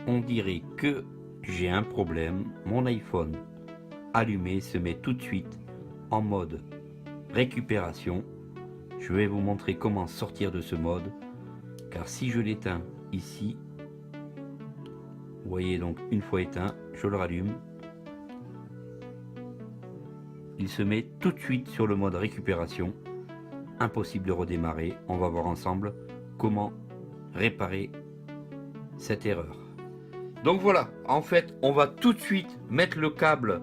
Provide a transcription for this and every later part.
on dirait que j'ai un problème. Mon iPhone allumé se met tout de suite en mode récupération. Je vais vous montrer comment sortir de ce mode, car si je l'éteins ici, vous voyez, donc une fois éteint, je le rallume, il se met tout de suite sur le mode récupération. Impossible de redémarrer. On va voir ensemble comment réparer cette erreur. Donc voilà, en fait on va tout de suite mettre le câble,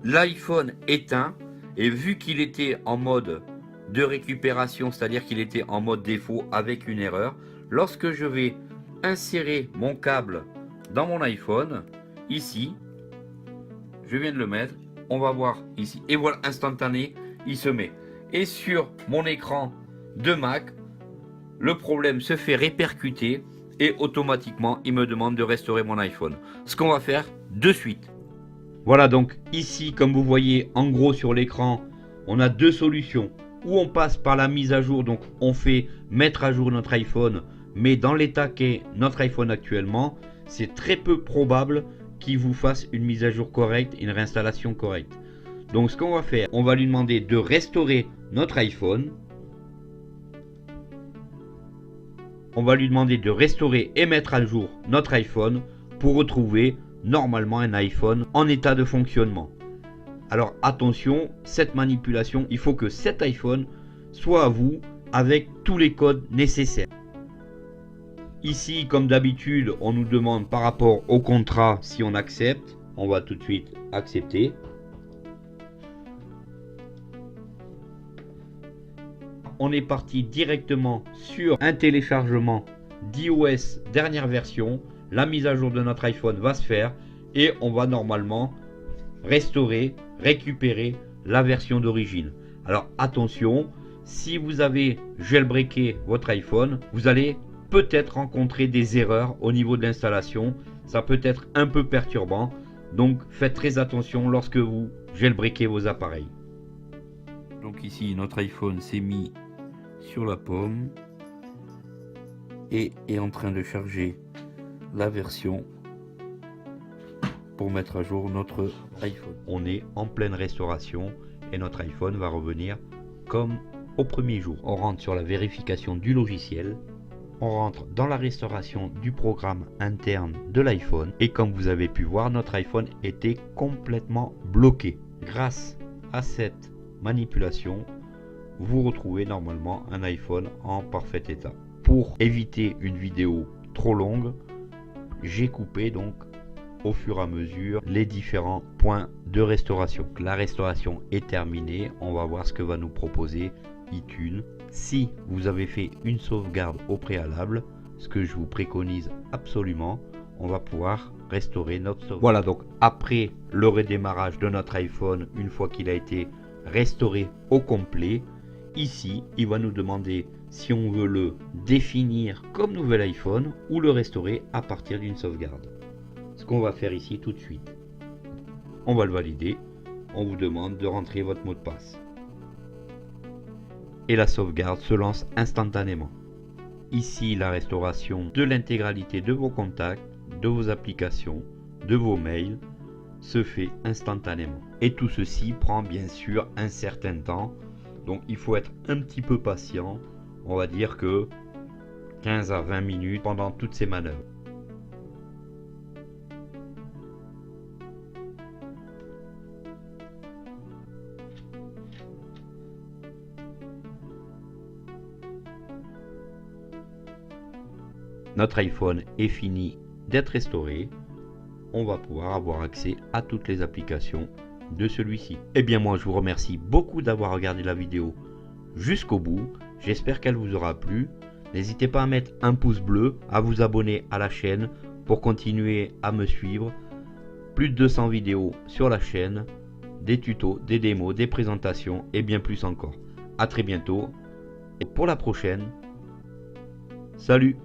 l'iPhone éteint, et vu qu'il était en mode de récupération, c'est-à-dire qu'il était en mode défaut avec une erreur, lorsque je vais insérer mon câble dans mon iPhone, ici, je viens de le mettre, on va voir ici, et voilà, instantané, il se met. Et sur mon écran de Mac, le problème se fait répercuter et automatiquement il me demande de restaurer mon iPhone. Ce qu'on va faire de suite. Voilà, donc ici, comme vous voyez en gros sur l'écran, on a deux solutions. Ou on passe par la mise à jour, donc on fait mettre à jour notre iPhone, mais dans l'état qu'est notre iPhone actuellement, c'est très peu probable qu'il vous fasse une mise à jour correcte, une réinstallation correcte. Donc ce qu'on va faire, on va lui demander de restaurer notre iPhone. On va lui demander de restaurer et mettre à jour notre iPhone pour retrouver normalement un iPhone en état de fonctionnement. Alors attention, cette manipulation, il faut que cet iPhone soit à vous avec tous les codes nécessaires. Ici, comme d'habitude, on nous demande par rapport au contrat si on accepte. On va tout de suite accepter. On est parti directement sur un téléchargement d'iOS dernière version. La mise à jour de notre iPhone va se faire et on va normalement restaurer, récupérer la version d'origine. Alors attention, si vous avez jailbreaké votre iPhone, vous allez peut-être rencontrer des erreurs au niveau de l'installation. Ça peut être un peu perturbant, donc faites très attention lorsque vous jailbreakez vos appareils. Donc ici notre iPhone s'est mis sur la pomme et est en train de charger la version pour mettre à jour notre iPhone. On est en pleine restauration et notre iPhone va revenir comme au premier jour. On rentre sur la vérification du logiciel, on rentre dans la restauration du programme interne de l'iPhone et comme vous avez pu voir, notre iPhone était complètement bloqué. Grâce à cette manipulation, vous retrouvez normalement un iPhone en parfait état. Pour éviter une vidéo trop longue, j'ai coupé donc au fur et à mesure les différents points de restauration. La restauration est terminée, on va voir ce que va nous proposer iTunes. Si vous avez fait une sauvegarde au préalable, ce que je vous préconise absolument, on va pouvoir restaurer notre sauvegarde. Voilà, donc après le redémarrage de notre iPhone, une fois qu'il a été restauré au complet, ici il va nous demander si on veut le définir comme nouvel iPhone ou le restaurer à partir d'une sauvegarde. Ce qu'on va faire ici tout de suite, on va le valider. On vous demande de rentrer votre mot de passe et la sauvegarde se lance instantanément. Ici, la restauration de l'intégralité de vos contacts, de vos applications, de vos mails se fait instantanément. Et tout ceci prend bien sûr un certain temps, donc il faut être un petit peu patient. On va dire que 15 à 20 minutes pendant toutes ces manœuvres. Notre iPhone est fini d'être restauré. On va pouvoir avoir accès à toutes les applications de celui-ci. Et bien moi je vous remercie beaucoup d'avoir regardé la vidéo jusqu'au bout. J'espère qu'elle vous aura plu. N'hésitez pas à mettre un pouce bleu, à vous abonner à la chaîne pour continuer à me suivre. Plus de 200 vidéos sur la chaîne, des tutos, des démos, des présentations et bien plus encore. À très bientôt et pour la prochaine. Salut!